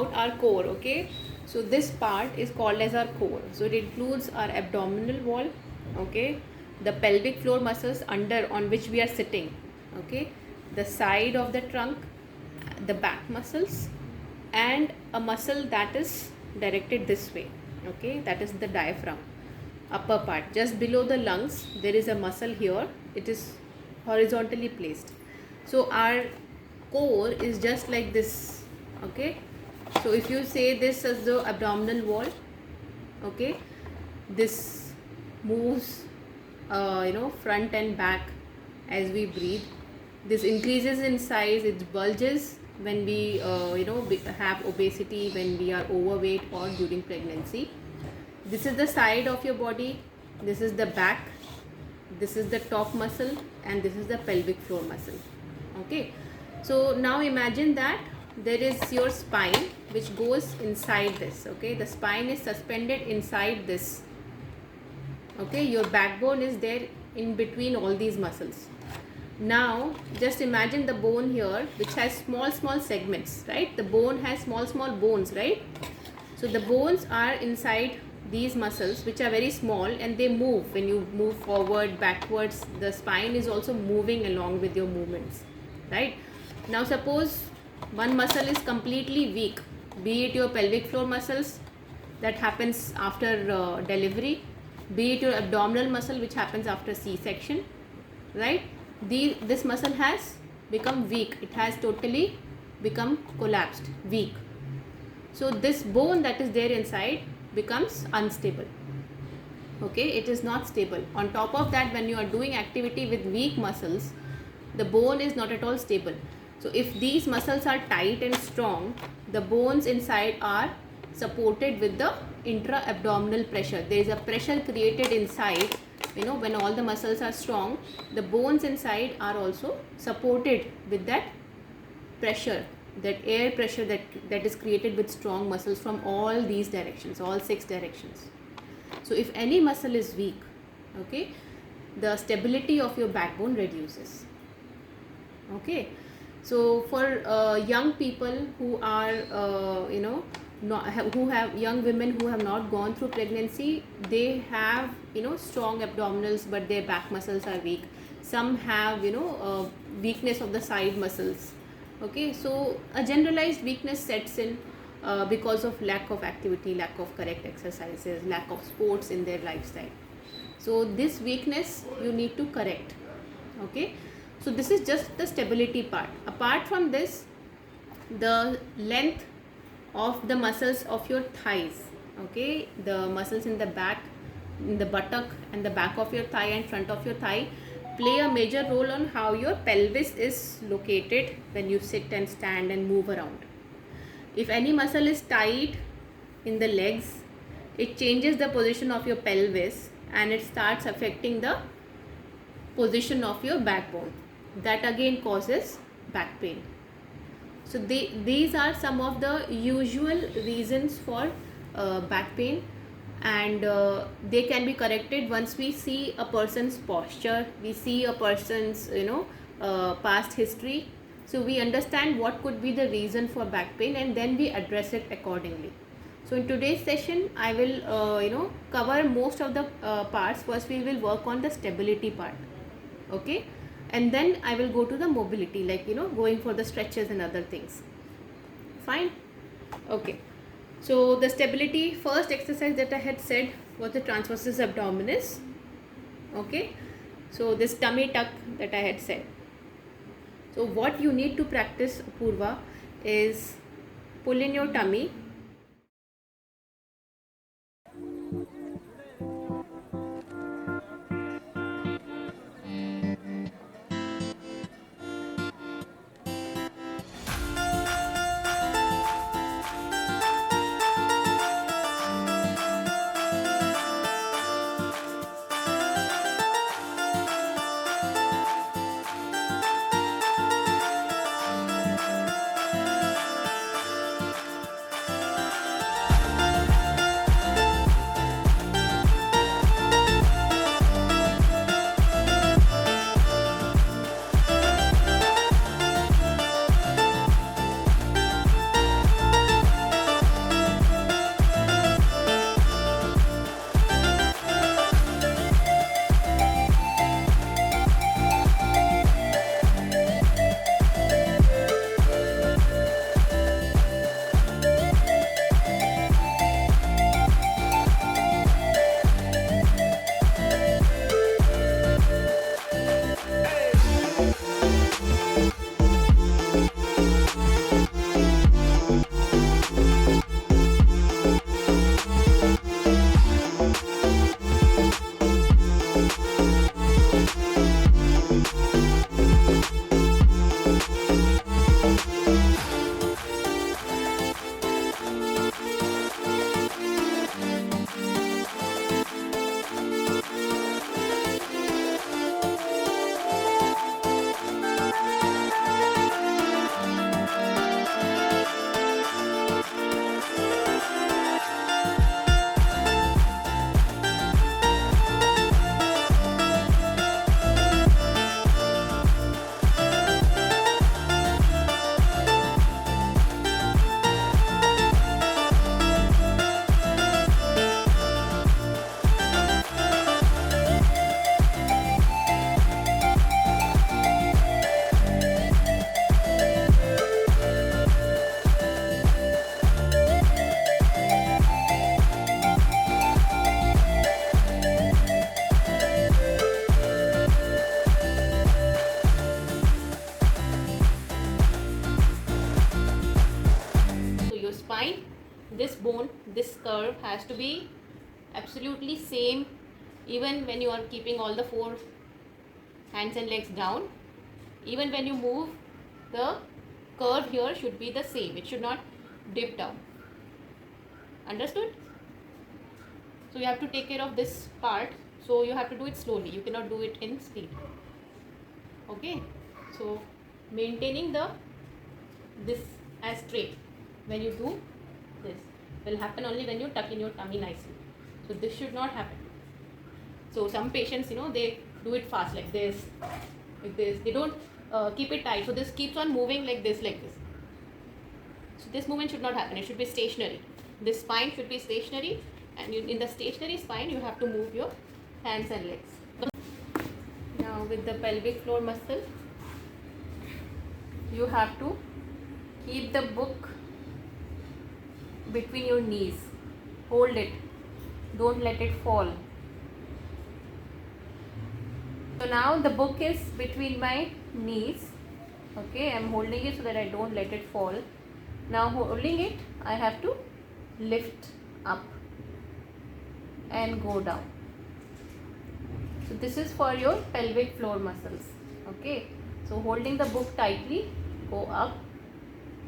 about our core. Okay, so this part is called as our core. So it includes our abdominal wall, okay, the pelvic floor muscles under on which we are sitting, okay, the side of the trunk, the back muscles, and a muscle that is directed this way, okay, that is the diaphragm, upper part. Just below the lungs there is a muscle here, it is horizontally placed. So our core is just like this, okay. So if you say this as the abdominal wall, okay, this moves front and back as we breathe. This increases in size, it bulges when we have obesity, when we are overweight or during pregnancy. This is the side of your body, this is the back, this is the top muscle, and this is the pelvic floor muscle, okay. So now imagine that there is your spine which goes inside this, okay. The spine is suspended inside this, okay. Your backbone is there in between all these muscles. Now just imagine the bone here which has small segments, right? The bone has small bones, right? So the bones are inside these muscles which are very small, and they move when you move forward, backwards. The spine is also moving along with your movements, right? Now suppose one muscle is completely weak, be it your pelvic floor muscles that happens after delivery, be it your abdominal muscle which happens after C-section, right? This muscle has become weak, it has totally become collapsed, weak. So this bone that is there inside becomes unstable, okay. It is not stable. On top of that, when you are doing activity with weak muscles, the bone is not at all stable. So if these muscles are tight and strong, the bones inside are supported with the intra-abdominal pressure. There is a pressure created inside, when all the muscles are strong, the bones inside are also supported with that pressure, that air pressure that is created with strong muscles from all these directions, all 6 directions. So if any muscle is weak, okay, the stability of your backbone reduces, okay. So for young people who are who have young women who have not gone through pregnancy, they have strong abdominals but their back muscles are weak. Some have weakness of the side muscles, okay. So a generalized weakness sets in because of lack of activity, lack of correct exercises, lack of sports in their lifestyle. So this weakness you need to correct, okay. So this is just the stability part. Apart from this, the length of the muscles of your thighs, okay, the muscles in the back, in the buttock and the back of your thigh and front of your thigh play a major role on how your pelvis is located when you sit and stand and move around. If any muscle is tight in the legs, it changes the position of your pelvis and it starts affecting the position of your backbone. That again causes back pain. So these are some of the usual reasons for back pain, and they can be corrected once we see a person's posture, we see a person's past history. So we understand what could be the reason for back pain, and then we address it accordingly. So in today's session I will cover most of the parts. First we will work on the stability part, okay, and then I will go to the mobility, like going for the stretches and other things. Fine, okay. So the stability, first exercise that I had said was the transversus abdominis, okay. So this tummy tuck that I had said. So what you need to practice, Purva, is pull in your tummy. spine, this bone, this curve has to be absolutely same even when you are keeping all the 4 hands and legs down. Even when you move, the curve here should be the same. It should not dip down. Understood? So you have to take care of this part. So you have to do it slowly. You cannot do it in speed. Okay? So maintaining this as straight when you do this will happen only when you tuck in your tummy nicely. So this should not happen. So some patients, they do it fast like this. They don't keep it tight. So this keeps on moving like this. So this movement should not happen. It should be stationary. This spine should be stationary, and in the stationary spine you have to move your hands and legs. Now with the pelvic floor muscle, you have to keep the book between your knees. Hold it. Don't let it fall. So now the book is between my knees. Okay, I'm holding it so that I don't let it fall. Now holding it, I have to lift up and go down. So this is for your pelvic floor muscles. Okay, so holding the book tightly, go up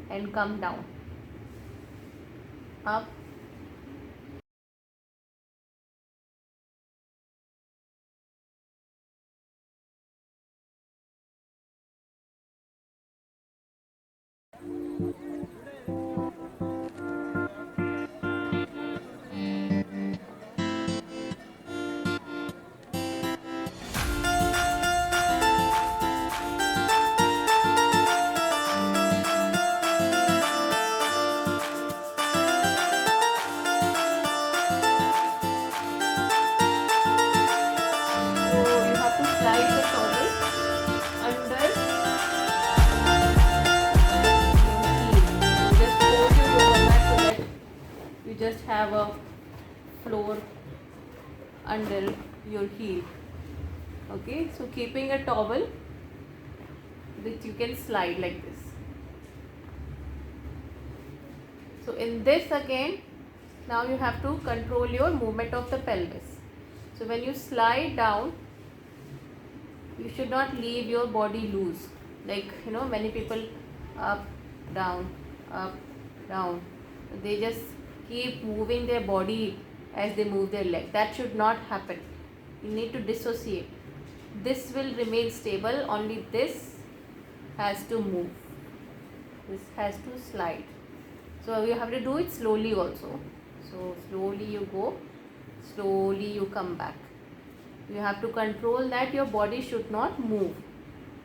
and come down. Up. Just have a floor under your heel. Okay, so keeping a towel which you can slide like this. So in this again, now you have to control your movement of the pelvis. So when you slide down, you should not leave your body loose. Like many people up, down, they just keep moving their body as they move their leg. That should not happen. You need to dissociate. This will remain stable, only this has to move. This has to slide. So you have to do it slowly also. So slowly you go, slowly you come back. You have to control that your body should not move.